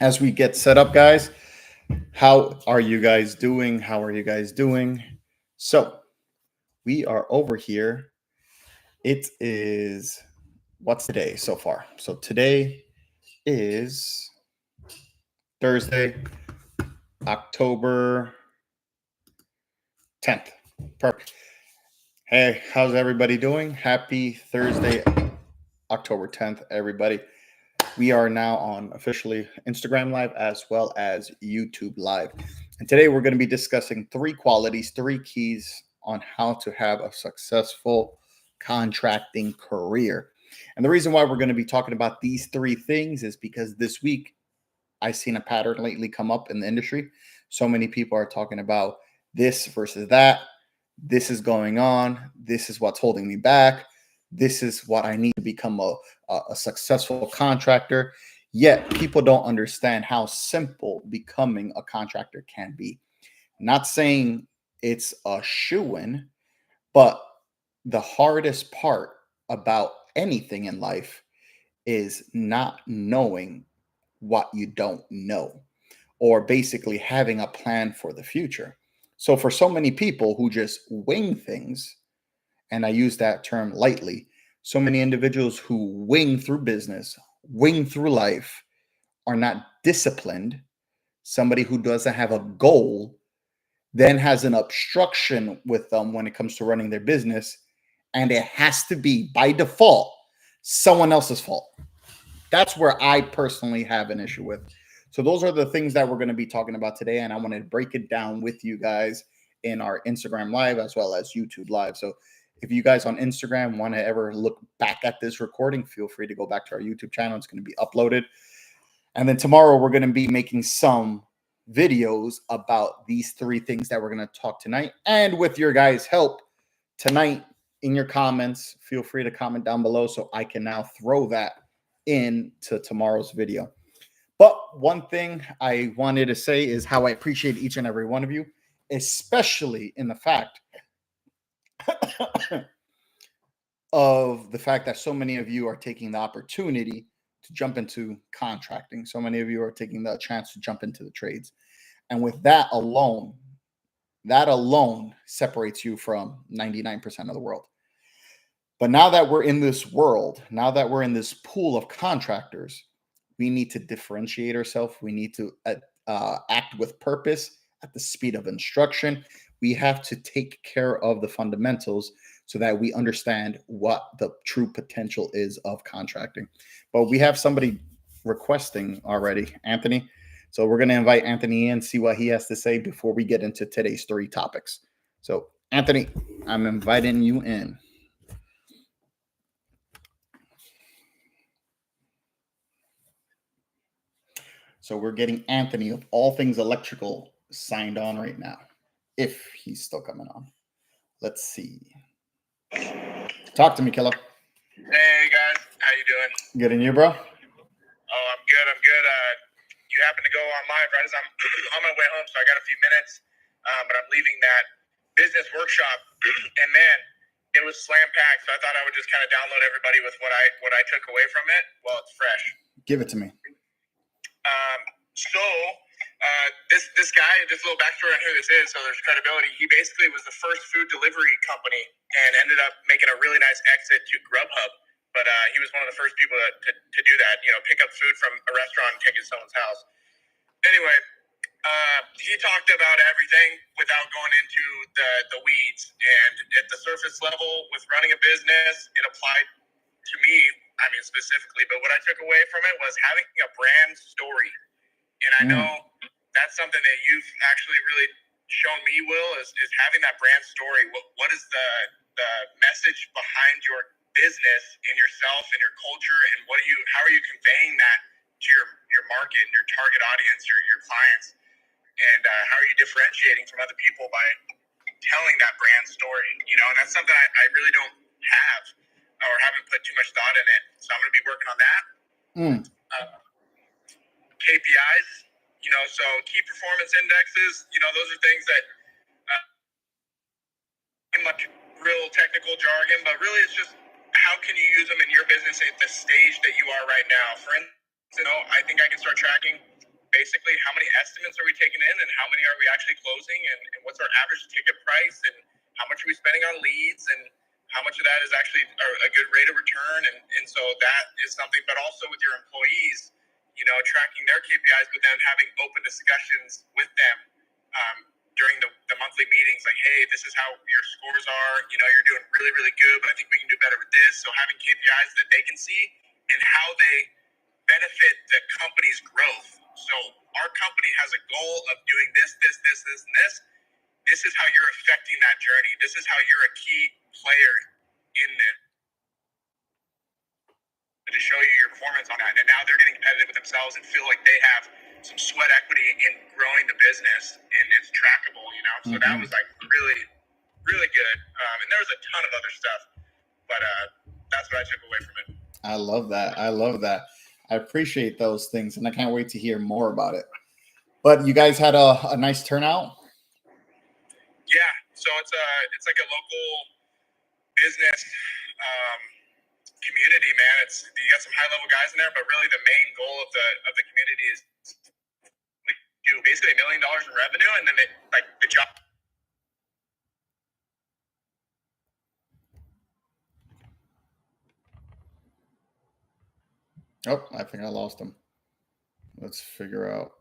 as we get set up, guys. How are you guys doing? How are you guys doing? So, we are over here. It is what's today so far? So, today is Thursday, October 10th. Perfect. Hey, how's everybody doing? Happy Thursday, October 10th, everybody. We are now on officially Instagram Live as well as YouTube Live. And today we're going to be discussing three qualities, three keys on how to have a successful contracting career. And the reason why we're going to be talking about these three things is because this week I've seen a pattern lately come up in the industry. So many people are talking about this versus that. This is going on. This is what's holding me back. This is what I need to become a successful contractor. Yet people don't understand how simple becoming a contractor can be. Not saying it's a shoo-in, but the hardest part about anything in life is not knowing what you don't know, or basically having a plan for the future. So, for so many people who just wing things, and I use that term lightly, so many individuals who wing through business, wing through life, are not disciplined. Somebody who doesn't have a goal then has an obstruction with them when it comes to running their business, and it has to be by default someone else's fault. That's where I personally have an issue with. So those are the things that we're going to be talking about today, and I want to break it down with you guys in our Instagram Live as well as YouTube Live. So if you guys on Instagram want to ever look back at this recording, feel free to go back to our YouTube channel. It's going to be uploaded. And then tomorrow we're going to be making some videos about these three things that we're going to talk tonight. And with your guys' help tonight in your comments, feel free to comment down below so I can now throw that into tomorrow's video. But one thing I wanted to say is how I appreciate each and every one of you, especially in the fact of the fact that so many of you are taking the opportunity to jump into contracting. So many of you are taking the chance to jump into the trades. And with that alone separates you from 99% of the world. But now that we're in this world, now that we're in this pool of contractors, we need to differentiate ourselves. We need to act with purpose at the speed of instruction. We have to take care of the fundamentals so that we understand what the true potential is of contracting. But we have somebody requesting already, Anthony. So we're going to invite Anthony in, see what he has to say before we get into today's three topics. So, Anthony, I'm inviting you in. So we're getting Anthony of All Things Electrical signed on right now, if he's still coming on. Let's see. Talk to me, Killer. Hey guys, how you doing? Good, and you, bro? Oh, I'm good. You happen to go on live right as I'm on my way home, so I got a few minutes. But I'm leaving that business workshop, and man, it was slam packed. So I thought I would just kind of download everybody with what I took away from it while it's fresh. Give it to me. This guy, just a little backstory on who this is, so there's credibility. He basically was the first food delivery company and ended up making a really nice exit to Grubhub. But he was one of the first people to do that, pick up food from a restaurant and take it to someone's house. Anyway, he talked about everything without going into the weeds. And at the surface level, with running a business, it applied to me, specifically. But what I took away from it was having a brand story. And I know that's something that you've actually really shown me, Will, is having that brand story. What is the message behind your business and yourself and your culture, and how are you conveying that to your market and your target audience, your clients, and how are you differentiating from other people by telling that brand story? And that's something I really don't have or haven't put too much thought in it. So I'm going to be working on that. KPIs, so key performance indexes, those are things that much real technical jargon, but really it's just how can you use them in your business at the stage that you are right now. For instance, I think I can start tracking basically how many estimates are we taking in and how many are we actually closing and what's our average ticket price and how much are we spending on leads and how much of that is actually a good rate of return. And so that is something, but also with your employees, tracking their KPIs, but then having open discussions with them during the monthly meetings, like, hey, this is how your scores are, you're doing really, really good, but I think we can do better with this. So having KPIs that they can see and how they benefit the company's growth. So our company has a goal of doing this, this, this, this, and this. This is how you're affecting that journey. This is how you're a key player in this to show you your performance on that. And now they're getting competitive with themselves and feel like they have some sweat equity in growing the business and it's trackable, So that was like really, really good. And there was a ton of other stuff, but that's what I took away from it. I love that. I appreciate those things, and I can't wait to hear more about it. But you guys had a nice turnout? Yeah, so it's like a local business community, man. You got some high level guys in there, but really the main goal of the community is we do basically $1 million in revenue, and then the job. Oh, I think I lost him. Let's figure out.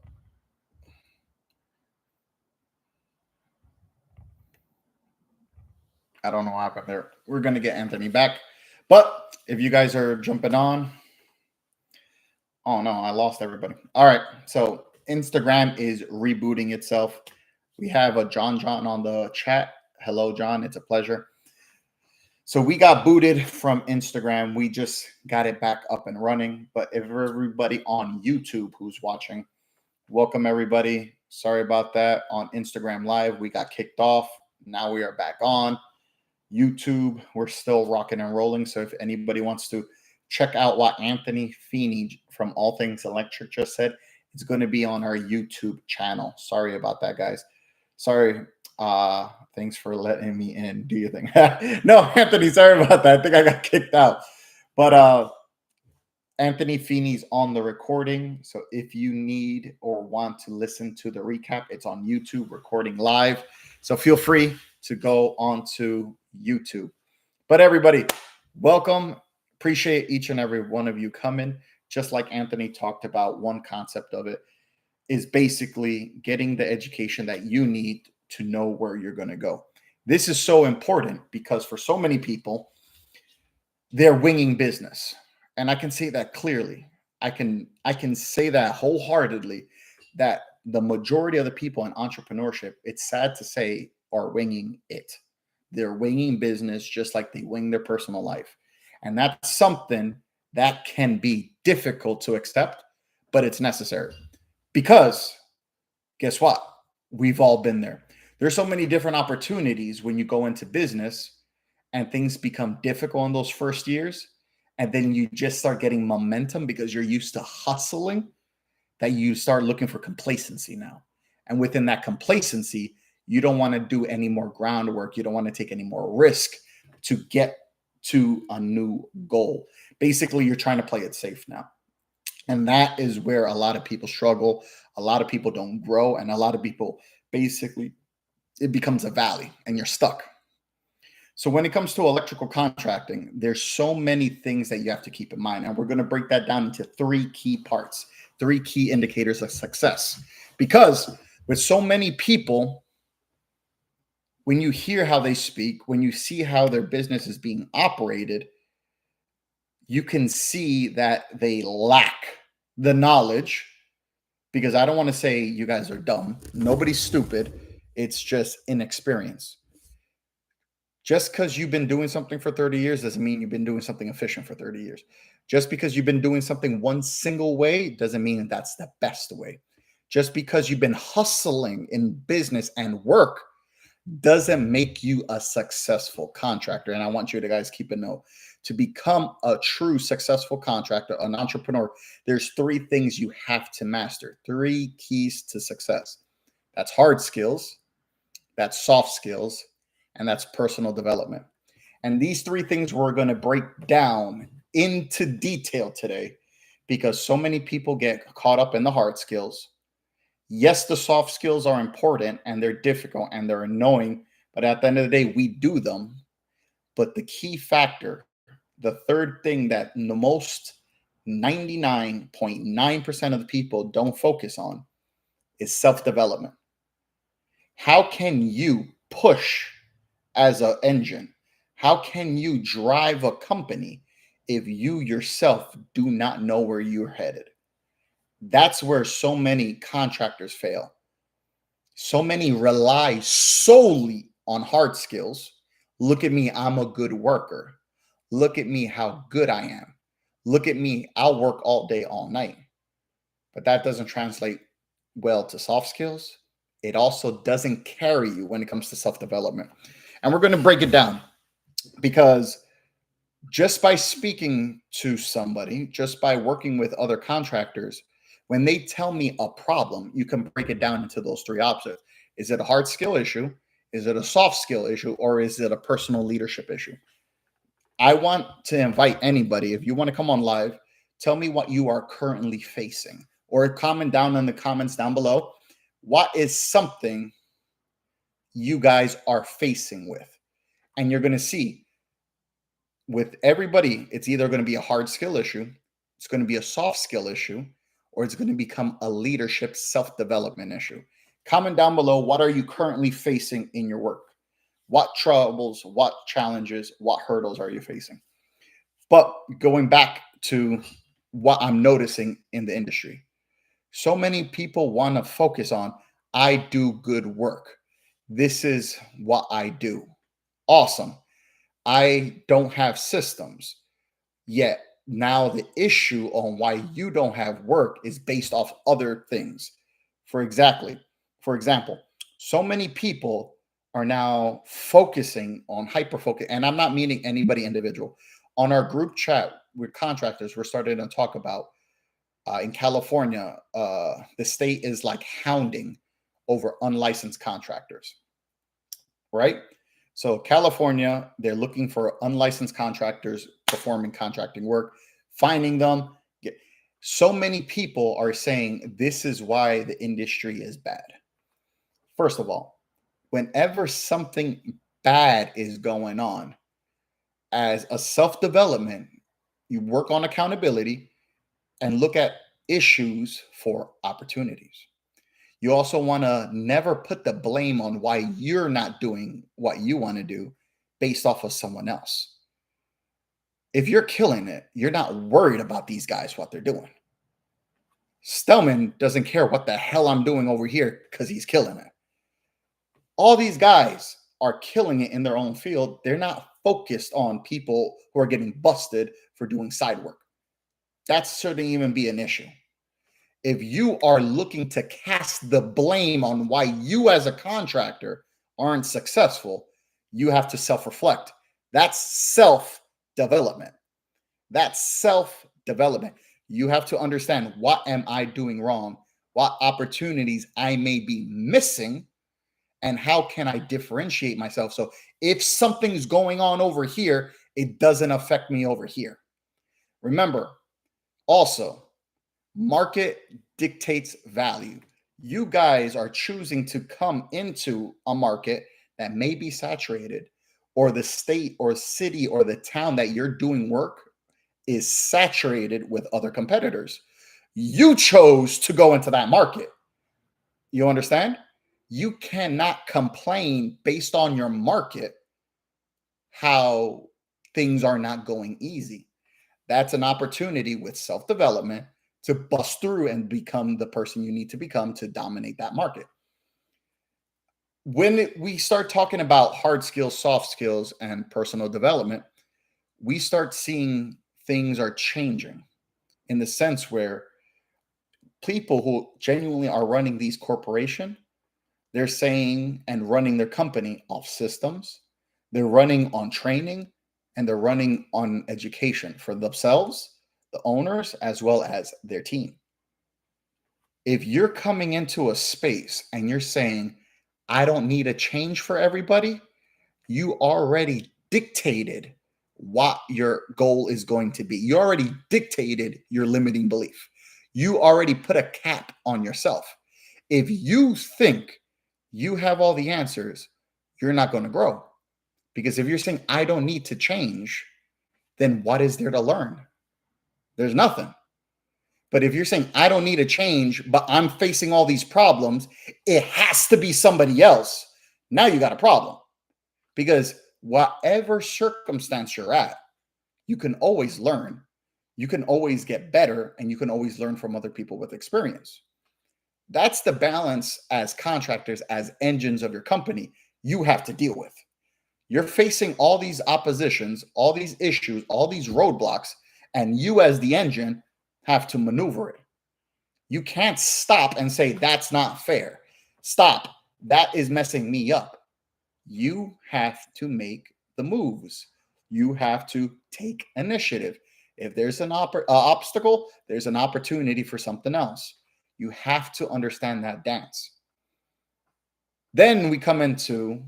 I don't know what happened there. We're going to get Anthony back. But if you guys are jumping on. Oh, no, I lost everybody. All right. So Instagram is rebooting itself. We have a John on the chat. Hello, John. It's a pleasure. So we got booted from Instagram. We just got it back up and running. But if everybody on YouTube who's watching, welcome everybody. Sorry about that. On Instagram Live, we got kicked off. Now we are back on YouTube. We're still rocking and rolling. So if anybody wants to check out what Anthony Feeney from All Things Electric just said, it's going to be on our YouTube channel. Sorry about that, guys. Sorry. Thanks for letting me in. Do you think? No, Anthony, sorry about that. I think I got kicked out. But Anthony Feeney's on the recording. So if you need or want to listen to the recap, it's on YouTube, recording live. So feel free to go onto YouTube. But everybody, welcome. Appreciate each and every one of you coming. Just like Anthony talked about, one concept of it is basically getting the education that you need to know where you're going to go. This is so important because for so many people, they're winging business. And I can say that clearly. I can say that wholeheartedly that the majority of the people in entrepreneurship, it's sad to say, are winging it. They're winging business just like they wing their personal life. And that's something that can be difficult to accept, but it's necessary. Because guess what? We've all been there. There's so many different opportunities when you go into business and things become difficult in those first years. And then you just start getting momentum because you're used to hustling, that you start looking for complacency now. And within that complacency, you don't want to do any more groundwork. You don't want to take any more risk to get to a new goal. Basically, you're trying to play it safe now. And that is where a lot of people struggle. A lot of people don't grow. And a lot of people, basically, it becomes a valley and you're stuck. So when it comes to electrical contracting, there's so many things that you have to keep in mind. And we're going to break that down into 3 key parts, 3 key indicators of success. Because with so many people, when you hear how they speak, when you see how their business is being operated, you can see that they lack the knowledge. Because I don't want to say you guys are dumb. Nobody's stupid. It's just inexperience. Just because you've been doing something for 30 years doesn't mean you've been doing something efficient for 30 years. Just because you've been doing something one single way doesn't mean that's the best way. Just because you've been hustling in business and work doesn't make you a successful contractor. And I want you to guys keep a note. To become a true successful contractor, an entrepreneur, there's 3 things you have to master. 3 keys to success. That's hard skills, that's soft skills, and that's personal development. And these 3 things we're going to break down into detail today because so many people get caught up in the hard skills Yes, the soft skills are important and they're difficult and they're annoying, but at the end of the day, we do them. But the key factor, the third thing that the most 99.9% of the people don't focus on is self development. How can you push as an engine? How can you drive a company if you yourself do not know where you're headed? That's where so many contractors fail. So many rely solely on hard skills. Look at me, I'm a good worker. Look at me, how good I am. Look at me, I'll work all day, all night. But that doesn't translate well to soft skills. It also doesn't carry you when it comes to self development. And we're going to break it down because just by speaking to somebody, just by working with other contractors, when they tell me a problem, you can break it down into those three options. Is it a hard skill issue? Is it a soft skill issue? Or is it a personal leadership issue? I want to invite anybody, if you want to come on live, tell me what you are currently facing, or comment down in the comments down below. What is something you guys are facing with? And you're going to see with everybody, it's either going to be a hard skill issue, it's going to be a soft skill issue, or it's going to become a leadership self-development issue. Comment down below, what are you currently facing in your work? What troubles, what challenges, what hurdles are you facing? But going back to what I'm noticing in the industry, so many people want to focus on, I do good work. This is what I do. Awesome. I don't have systems. Yet now the issue on why you don't have work is based off other things. For example, so many people are now focusing on hyper focus, and I'm not meaning anybody individual. On our group chat with contractors, we're starting to talk about in California, the state is like hounding over unlicensed contractors, right? So California, they're looking for unlicensed contractors performing contracting work, finding them. So many people are saying this is why the industry is bad. First of all, whenever something bad is going on, as a self-development, you work on accountability and look at issues for opportunities. You also want to never put the blame on why you're not doing what you want to do based off of someone else. If you're killing it, you're not worried about these guys, what they're doing. Stillman doesn't care what the hell I'm doing over here because he's killing it. All these guys are killing it in their own field. They're not focused on people who are getting busted for doing side work. That shouldn't even be an issue. If you are looking to cast the blame on why you as a contractor aren't successful, you have to self-reflect. That's self-development. That's self-development. You have to understand, what am I doing wrong? What opportunities I may be missing, and how can I differentiate myself? So if something's going on over here, it doesn't affect me over here. Remember, also, market dictates value. You guys are choosing to come into a market that may be saturated, or the state or city or the town that you're doing work is saturated with other competitors. You chose to go into that market. You understand? You cannot complain based on your market how things are not going easy. That's an opportunity with self-development to bust through and become the person you need to become to dominate that market. When we start talking about hard skills, soft skills, and personal development, we start seeing things are changing in the sense where people who genuinely are running these corporations, they're saying and running their company off systems. They're running on training, and they're running on education for themselves, the owners, as well as their team. If you're coming into a space and you're saying, I don't need a change for everybody, you already dictated what your goal is going to be. You already dictated your limiting belief. You already put a cap on yourself. If you think you have all the answers, you're not going to grow. Because if you're saying, I don't need to change, then what is there to learn? There's nothing. But if you're saying, I don't need a change, but I'm facing all these problems, it has to be somebody else. Now you got a problem. Because whatever circumstance you're at, you can always learn. You can always get better, and you can always learn from other people with experience. That's the balance as contractors, as engines of your company, you have to deal with. You're facing all these oppositions, all these issues, all these roadblocks, and you, as the engine, have to maneuver it. You can't stop and say, that's not fair. Stop. That is messing me up. You have to make the moves. You have to take initiative. If there's an obstacle, there's an opportunity for something else. You have to understand that dance. Then we come into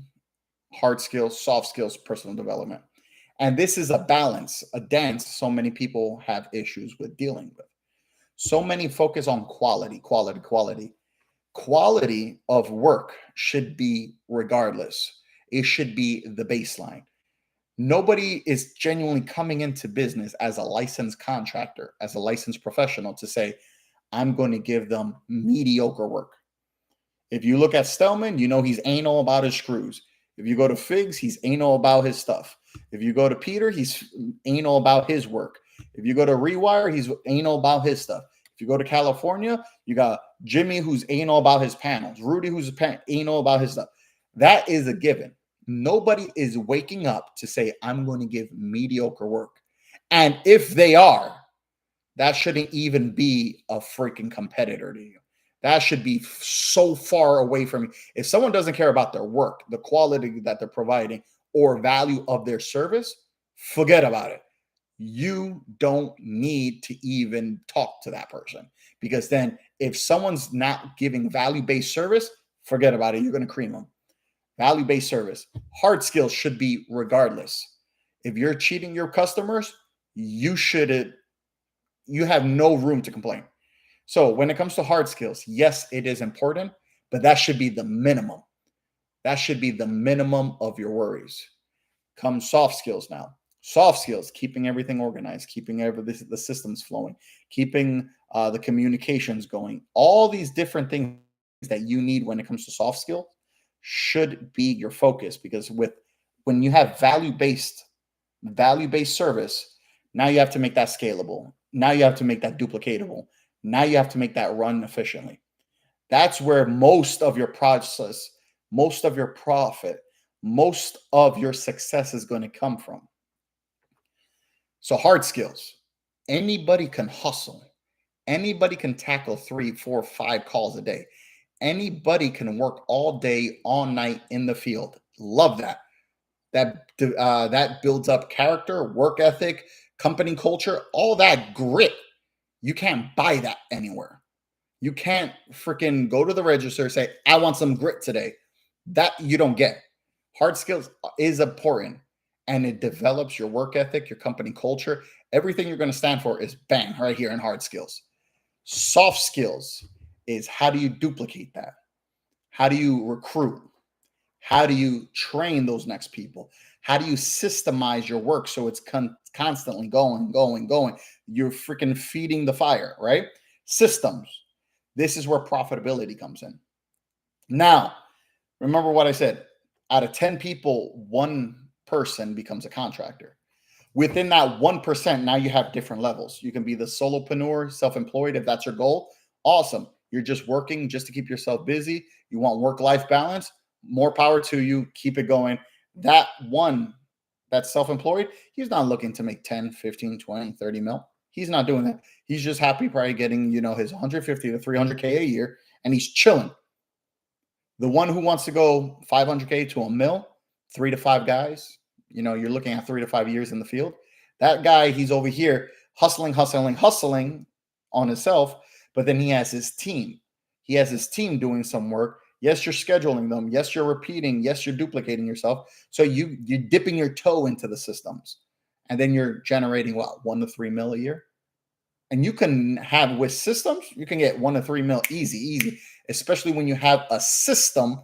hard skills, soft skills, personal development. And this is a balance, a dance so many people have issues with dealing with. So many focus on quality, quality, quality. Quality of work should be regardless. It should be the baseline. Nobody is genuinely coming into business as a licensed contractor, as a licensed professional to say, I'm going to give them mediocre work. If you look at Stillman, you know he's anal about his screws. If you go to Figs, he's anal about his stuff. If you go to Peter, he's anal about his work. If you go to Rewire, he's anal about his stuff. If you go to California, you got Jimmy, who's anal about his panels. Rudy, who's anal about his stuff. That is a given. Nobody is waking up to say, I'm going to give mediocre work. And if they are, that shouldn't even be a freaking competitor to you. That should be so far away from you. If someone doesn't care about their work, the quality that they're providing, or value of their service, forget about it. You don't need to even talk to that person, because then if someone's not giving value-based service, forget about it. You're going to cream them. Value-based service. Hard skills should be regardless. If you're cheating your customers, you have no room to complain. So when it comes to hard skills, yes, it is important, but that should be the minimum. That should be the minimum of your worries. Come soft skills now. Soft skills, keeping everything organized, keeping the systems flowing, keeping the communications going. All these different things that you need when it comes to soft skills should be your focus, because when you have value-based service, now you have to make that scalable. Now you have to make that duplicatable. Now you have to make that run efficiently. That's where most of your process, most of your profit, most of your success is going to come from. So hard skills. Anybody can hustle. Anybody can tackle 3, 4, 5 calls a day. Anybody can work all day, all night in the field. Love that. That builds up character, work ethic, company culture, all that grit. You can't buy that anywhere. You can't freaking go to the register and say, I want some grit today. That you don't get. Hard skills is important, and it develops your work ethic, your company culture. Everything you're going to stand for is bang right here in hard skills. Soft skills is, how do you duplicate that? How do you recruit? How do you train those next people? How do you systemize your work so it's constantly going? You're freaking feeding the fire, right? Systems. This is where profitability comes in. Now, remember what I said. Out of 10 people, 1 person becomes a contractor. Within that 1%, now you have different levels. You can be the solopreneur, self-employed, if that's your goal. Awesome. You're just working just to keep yourself busy. You want work-life balance. More power to you. Keep it going. That one that's self-employed, he's not looking to make 10, 15, 20, 30 mil. He's not doing that. He's just happy probably getting, his 150 to 300K a year, and he's chilling. The one who wants to go 500K to a mil, 3 to 5 guys, you're looking at 3 to 5 years in the field. That guy, he's over here hustling on himself, but then he has his team. He has his team doing some work. Yes, you're scheduling them. Yes, you're repeating. Yes, you're duplicating yourself. So you're dipping your toe into the systems, and then you're generating 1 to 3 mil a year, And you can have with systems, you can get 1 to 3 mil easy, especially when you have a system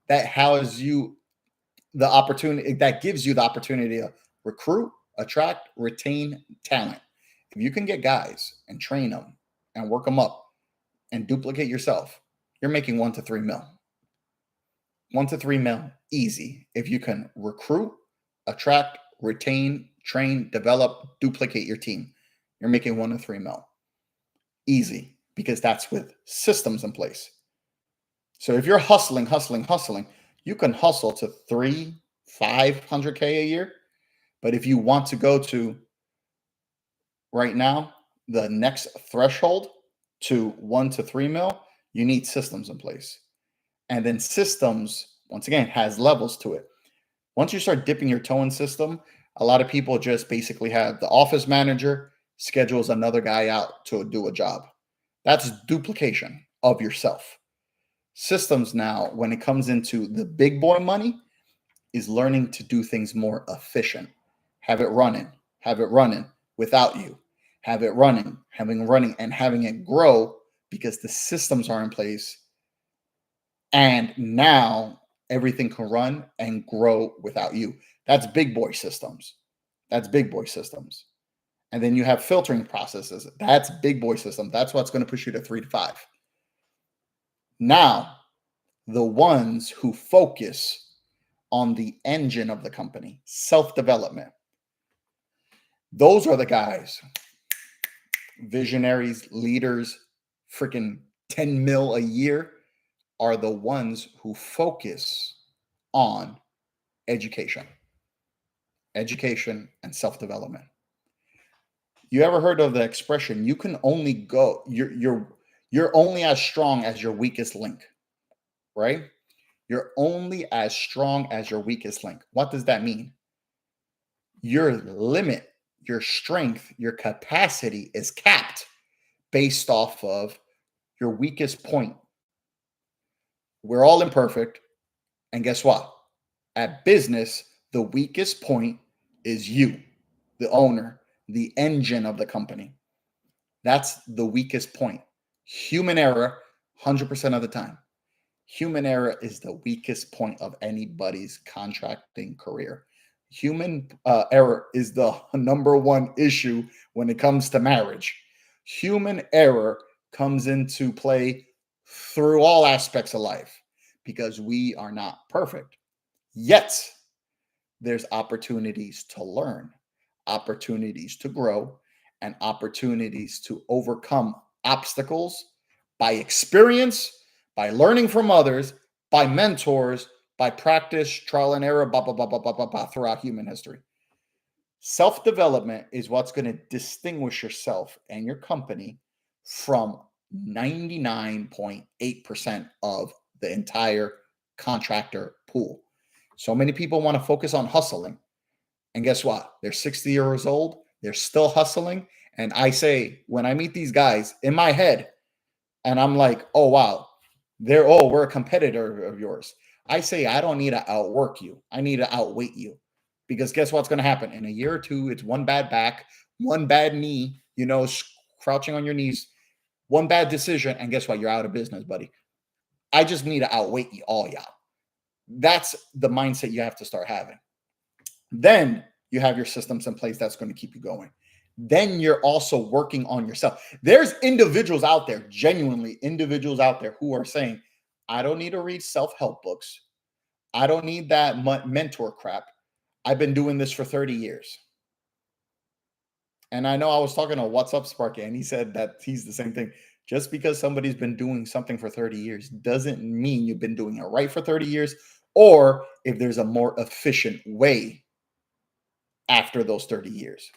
that has you the opportunity, that gives you the opportunity to recruit, attract, retain talent. If you can get guys and train them and work them up and duplicate yourself, you're making 1 to 3 mil. 1 to 3 mil easy. If you can recruit, attract, retain, train, develop, duplicate your team, you're making 1 to 3 mil easy, because that's with systems in place. So if you're hustling, you can hustle to 500K a year. But if you want to go to right now, the next threshold to 1 to 3 mil, you need systems in place. And then systems, once again, has levels to it. Once you start dipping your toe in system, a lot of people just basically have the office manager schedules another guy out to do a job. That's duplication of yourself. Systems now, when it comes into the big boy money, is learning to do things more efficient. Have it running without you. Have it running, and having it grow because the systems are in place. And now everything can run and grow without you. That's big boy systems. And then you have filtering processes. That's big boy system. That's what's going to push you to 3 to 5. Now, the ones who focus on the engine of the company, self-development, those are the guys, visionaries, leaders, freaking 10 mil a year, are the ones who focus on education and self-development. You ever heard of the expression, you can only go, you're only as strong as your weakest link, right? You're only as strong as your weakest link. What does that mean? Your limit, your strength, your capacity is capped based off of your weakest point. We're all imperfect. And guess what? At business, the weakest point is you, the owner, the engine of the company. That's the weakest point. Human error, 100% of the time. Human error is the weakest point of anybody's contracting career. Human error is the number one issue when it comes to marriage. Human error comes into play through all aspects of life because we are not perfect. Yet, there's opportunities to learn, opportunities to grow, and opportunities to overcome obstacles by experience, by learning from others, by mentors, by practice, trial and error, throughout human history. Self-development is what's going to distinguish yourself and your company from 99.8% of the entire contractor pool. So many people want to focus on hustling. And guess what? They're 60 years old. They're still hustling. And I say, when I meet these guys in my head, and I'm like, oh, wow, we're a competitor of yours. I say, I don't need to outwork you. I need to outweight you. Because guess what's going to happen? In a year or two, it's one bad back, one bad knee, crouching on your knees, one bad decision. And guess what? You're out of business, buddy. I just need to outweight you all, y'all. That's the mindset you have to start having. Then you have your systems in place that's going to keep you going. Then you're also working on yourself. There's individuals out there, genuinely individuals out there who are saying, I don't need to read self-help books. I don't need that mentor crap. I've been doing this for 30 years. And I know I was talking to What's Up Sparky, and he said that he's the same thing. Just because somebody's been doing something for 30 years doesn't mean you've been doing it right for 30 years, or if there's a more efficient way after those 30 years.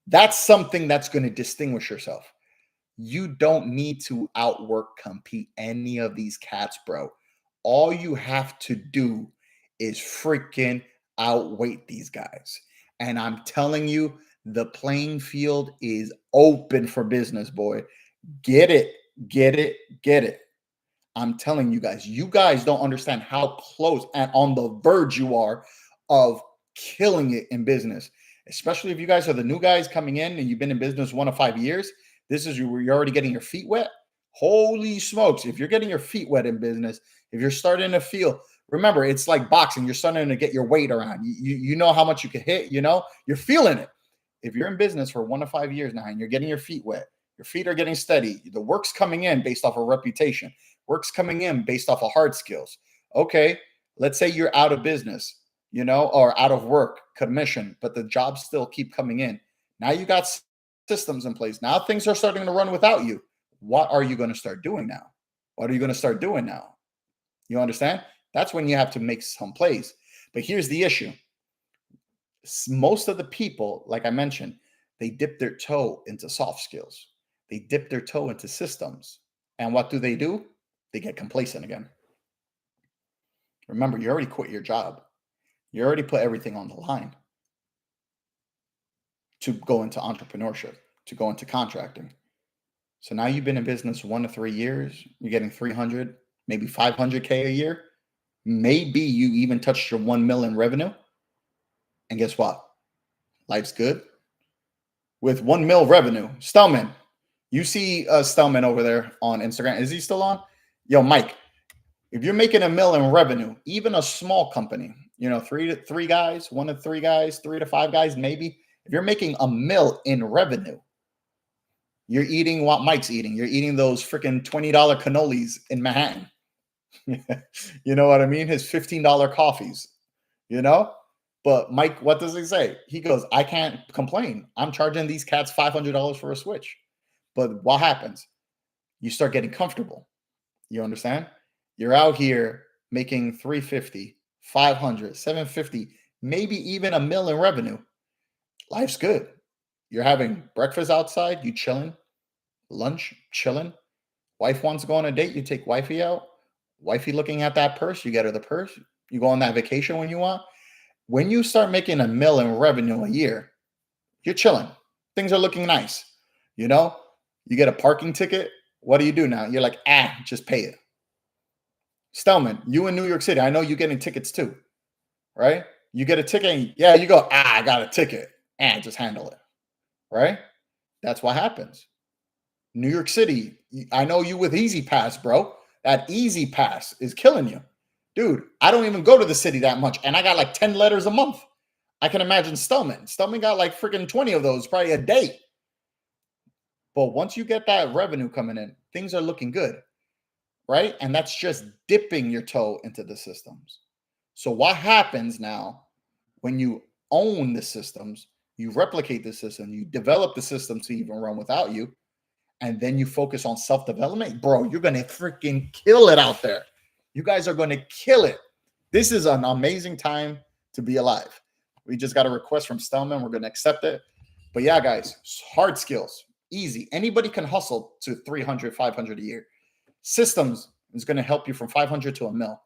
That's something that's going to distinguish yourself. You don't need to outwork, compete any of these cats, bro. All you have to do is freaking outweight these guys. And I'm telling you, the playing field is open for business, boy. Get it. I'm telling you guys don't understand how close and on the verge you are of killing it in business. Especially if you guys are the new guys coming in and you've been in business 1 to 5 years, This is you're already getting your feet wet. Holy smokes. If you're getting your feet wet in business, if you're starting to feel, remember, it's like boxing. You're starting to get your weight around. You know how much you can hit, you're feeling it. If you're in business for 1 to 5 years now and you're getting your feet wet, your feet are getting steady, the work's coming in based off of reputation, work's coming in based off of hard skills. Okay, let's say you're out of business, or out of work, commission, but the jobs still keep coming in. Now you got systems in place. Now things are starting to run without you. What are you going to start doing now? What are you going to start doing now? You understand? That's when you have to make some plays. But here's the issue. Most of the people, like I mentioned, they dip their toe into soft skills. They dip their toe into systems. And what do? They get complacent again. Remember, you already quit your job. You already put everything on the line to go into entrepreneurship, to go into contracting. So now you've been in business 1 to 3 years. You're getting 300, maybe 500K a year. Maybe you even touched your 1 million revenue. And guess what? Life's good. With 1 mil revenue, Stellman, you see Stellman over there on Instagram. Is he still on? Yo, Mike, if you're making 1 mil in revenue, even a small company, 3 guys, 1 to 3 guys, 3 to 5 guys, maybe. If you're making 1 mil in revenue, you're eating what Mike's eating. You're eating those freaking $20 cannolis in Manhattan. You know what I mean? His $15 coffees, But Mike, what does he say? He goes, I can't complain. I'm charging these cats $500 for a switch. But what happens? You start getting comfortable. You understand? You're out here making 350, 500, 750, maybe even 1 million revenue. Life's good. You're having breakfast outside, you chilling, lunch, chilling. Wife wants to go on a date, you take wifey out. Wifey looking at that purse, you get her the purse. You go on that vacation when you want. When you start making 1 million revenue a year, you're chilling. Things are looking nice. You get a parking ticket. What do you do now? You're like, just pay it. Stellman, you in New York City, I know you're getting tickets too, right? You get a ticket, and you go, I got a ticket, just handle it, right? That's what happens. New York City, I know you with Easy Pass, bro. That Easy Pass is killing you. Dude, I don't even go to the city that much, and I got like 10 letters a month. I can imagine Stellman. Stellman got like freaking 20 of those probably a day. But once you get that revenue coming in, things are looking good, right? And that's just dipping your toe into the systems. So what happens now when you own the systems, you replicate the system, you develop the system to even run without you, and then you focus on self-development, bro, you're going to freaking kill it out there. You guys are going to kill it. This is an amazing time to be alive. We just got a request from Stellman. We're going to accept it. But yeah, guys, hard skills, easy. Anybody can hustle to 300, 500 a year. Systems is going to help you from 500 to 1 mil.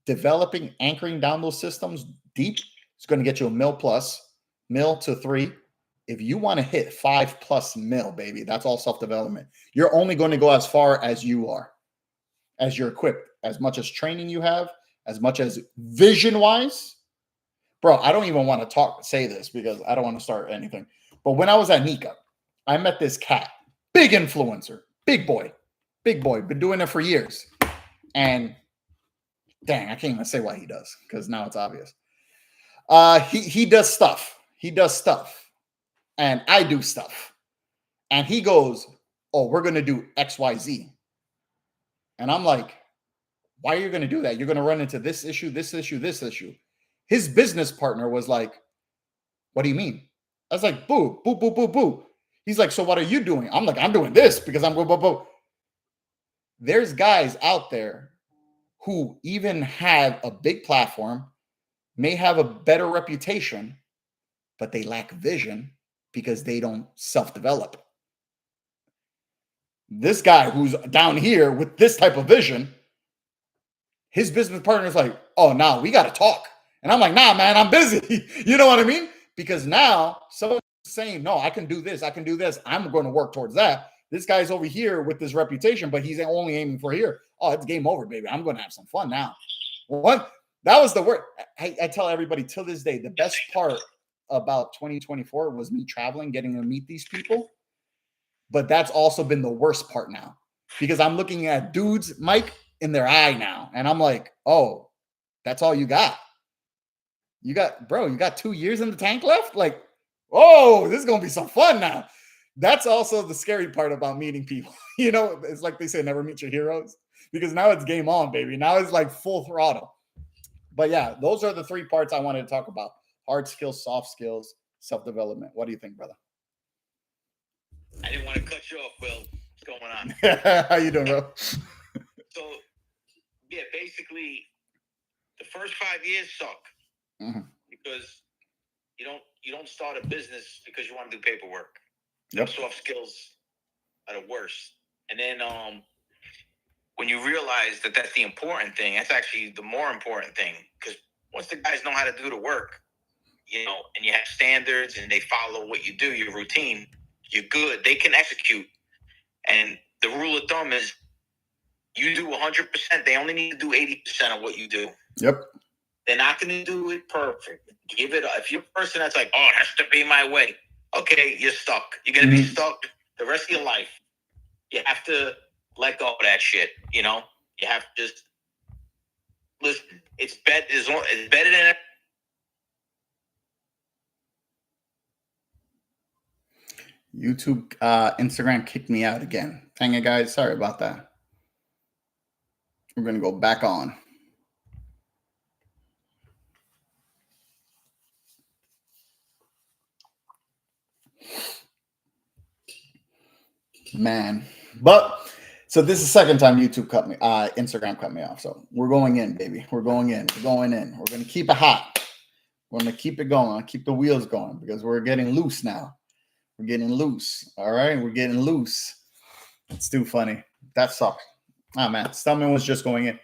Developing, anchoring down those systems deep is going to get you 1 mil plus, mil to 3. If you want to hit 5+ mil, baby, that's all self-development. You're only going to go as far as you are, as you're equipped, as much as training you have, as much as vision-wise. Bro, I don't even want to say this because I don't want to start anything. But when I was at Nika, I met this cat, big influencer, big boy, been doing it for years. And dang, I can't even say what he does because now it's obvious. He does stuff. And I do stuff. And he goes, oh, we're going to do XYZ. And I'm like, why are you going to do that? You're going to run into this issue, this issue, this issue. His business partner was like, what do you mean? I was like, boo, boo, boo, boo, boo. He's like, so what are you doing? I'm like, I'm doing this because I'm boo, boo, boo. There's guys out there who even have a big platform, may have a better reputation, but they lack vision because they don't self-develop. This guy who's down here with this type of vision, his business partner is like, oh, now we got to talk. And I'm like, nah, man, I'm busy. You know what I mean? Because now someone's saying, no, I can do this. I'm going to work towards that. This guy's over here with this reputation, but he's only aiming for here. Oh, it's game over, baby. I'm going to have some fun now. What? That was the word. I tell everybody till this day, the best part about 2024 was me traveling, getting to meet these people. But that's also been the worst part now because I'm looking at dudes, Mike, in their eye now. And I'm like, oh, that's all you got. You got 2 years in the tank left? Like, oh, this is going to be some fun now. That's also the scary part about meeting people. It's like they say, never meet your heroes because now it's game on, baby. Now it's like full throttle. But yeah, those are the 3 parts I wanted to talk about: hard skills, soft skills, self-development. What do you think, brother? I didn't want to cut you off, Will. What's going on? How you doing, bro? So, yeah, basically, the first 5 years suck because you don't start a business because you want to do paperwork. Yep. Soft skills are the worst. And then when you realize that that's the important thing, that's actually the more important thing. Because once the guys know how to do the work, and you have standards and they follow what you do, your routine, you're good. They can execute. And the rule of thumb is you do 100%. They only need to do 80% of what you do. Yep. They're not going to do it perfect. Give it up. If you're a person that's like, oh, it has to be my way. Okay, you're stuck. You're going to be stuck the rest of your life. You have to let go of that shit, You have to just listen. It's better than YouTube, Instagram kicked me out again. Dang it, guys. Sorry about that. We're going to go back on. Man. But so this is the second time Instagram cut me off. So we're going in, baby. We're going in. We're going in. We're going to keep it hot. We're going to keep it going. Keep the wheels going because we're getting loose now. We're getting loose. All right. We're getting loose. It's too funny. That sucks. Oh, man. Stelman was just going in.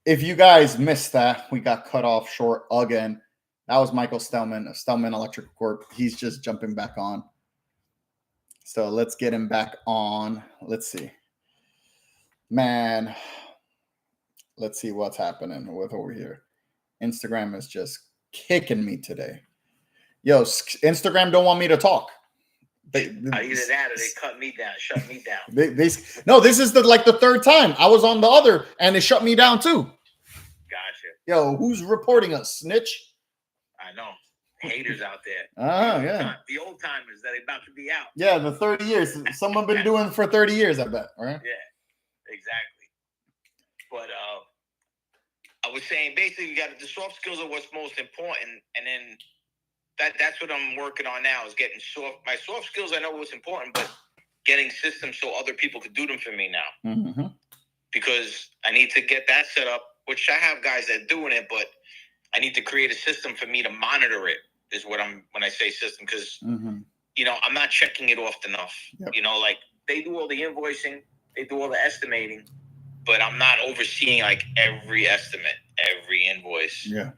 If you guys missed that, we got cut off short again. That was Michael Stelman of Stelman Electrical Corp. He's just jumping back on. So let's get him back on. Let's see. Man, let's see what's happening with over here. Instagram is just kicking me today. Yo, Instagram don't want me to talk. either that or they cut me down, shut me down. No, this is the third time. I was on the other and they shut me down too. Gotcha. Yo, who's reporting us? Snitch? I know. Haters out there. Oh, yeah. The old timers that are about to be out. Yeah, the 30 years. Someone been doing it for 30 years, I bet, right? Yeah, exactly. But I was saying basically the soft skills are what's most important, and then that's what I'm working on now is getting my soft skills. I know what's important, but getting systems so other people could do them for me now. Mm-hmm. Because I need to get that set up, which I have guys that are doing it, but I need to create a system for me to monitor it. Is what when I say system, because I'm not checking it off enough. Yep. Like they do all the invoicing, they do all the estimating, but I'm not overseeing like every estimate, every invoice. Yeah.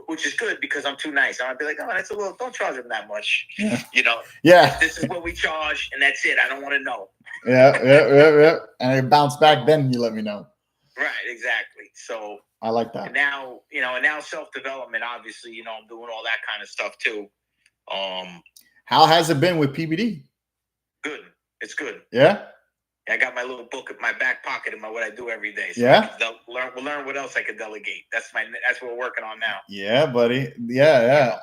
Which is good because I'm too nice. I'll be like, oh, that's a little. Don't charge them that much. Yeah. Yeah. This is what we charge, and that's it. I don't want to know. Yeah. And it bounced back. Then you let me know. Right. Exactly. So. I like that. And now, now self-development, obviously, I'm doing all that kind of stuff too. How has it been with PBD? Good. It's good. Yeah. I got my little book in my back pocket and what I do every day. So yeah. We'll learn what else I can delegate. That's what we're working on now. Yeah, buddy. Yeah.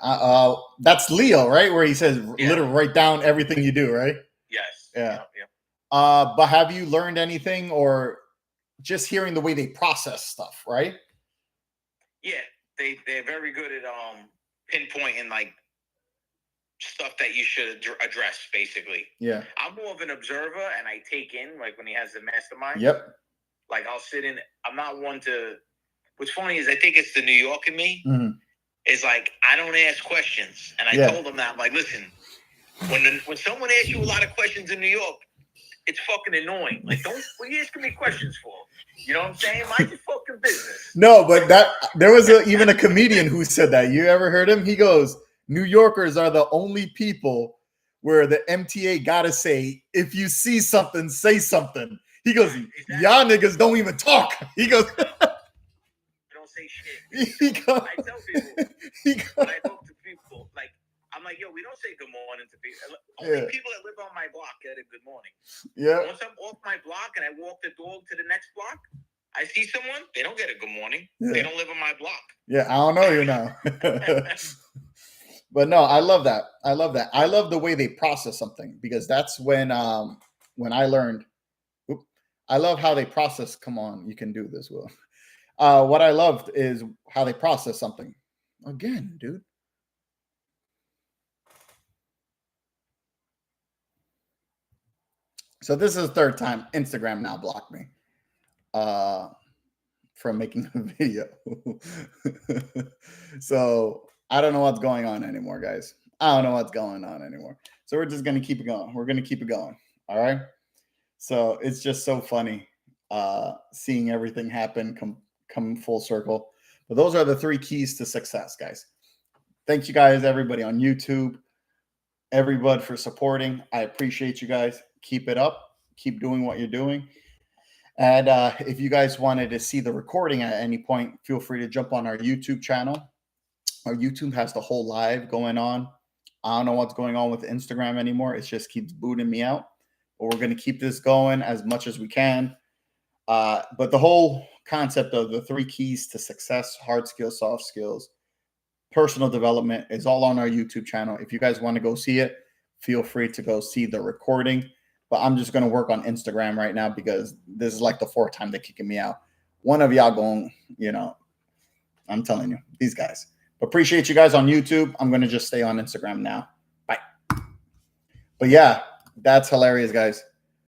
That's Leo, right? Where he says, literally write down everything you do, right? Yes. Yeah. Yep. But have you learned anything or just hearing the way they process stuff, right? Yeah, they're very good at pinpointing like stuff that you should address, basically. Yeah. I'm more of an observer, and I take in like when he has the mastermind. Yep. Like I'll sit in. I'm not one to. What's funny is I think it's the New York in me. Mm-hmm. Is like I don't ask questions, and I told them that I'm like, listen, when someone asks you a lot of questions in New York, it's fucking annoying. Like, what are you asking me questions for? You know what I'm saying? Mind your fucking business. No, but there was even a comedian who said that. You ever heard him? He goes, New Yorkers are the only people where the MTA gotta say, if you see something, say something. He goes, exactly. Y'all niggas don't even talk. He goes, you don't say shit. I tell people, when I talk to people, like, I'm like, yo, we don't say good morning to people. Only Yeah. people that live on my block get a good morning. Yeah. Once I'm off my block and I walk the dog to the next block, I see someone, they don't get a good morning. Yeah. They don't live on my block. Yeah, I don't know you now. But no, I love that. I love that. I love the way they process something because that's when I learned. I love how they process. Come on, you can do this, Will. What I loved is how they process something. Again, dude. So this is the third time Instagram now blocked me from making a video. So I don't know what's going on anymore, guys. I don't know what's going on anymore. So we're just going to keep it going. We're going to keep it going. All right. So it's just so funny seeing everything happen come full circle. But those are the 3 keys to success, guys. Thank you guys, everybody on YouTube, everybody for supporting. I appreciate you guys. Keep it up. Keep doing what you're doing. And if you guys wanted to see the recording at any point, feel free to jump on our YouTube channel. Our YouTube has the whole live going on. I don't know what's going on with Instagram anymore. It just keeps booting me out. But we're going to keep this going as much as we can. But the whole concept of the 3 keys to success, hard skills, soft skills, personal development is all on our YouTube channel. If you guys want to go see it, feel free to go see the recording. But I'm just going to work on Instagram right now because this is like the 4th time they're kicking me out. One of y'all going, I'm telling you, these guys. Appreciate you guys on YouTube. I'm going to just stay on Instagram now. Bye. But yeah, that's hilarious, guys.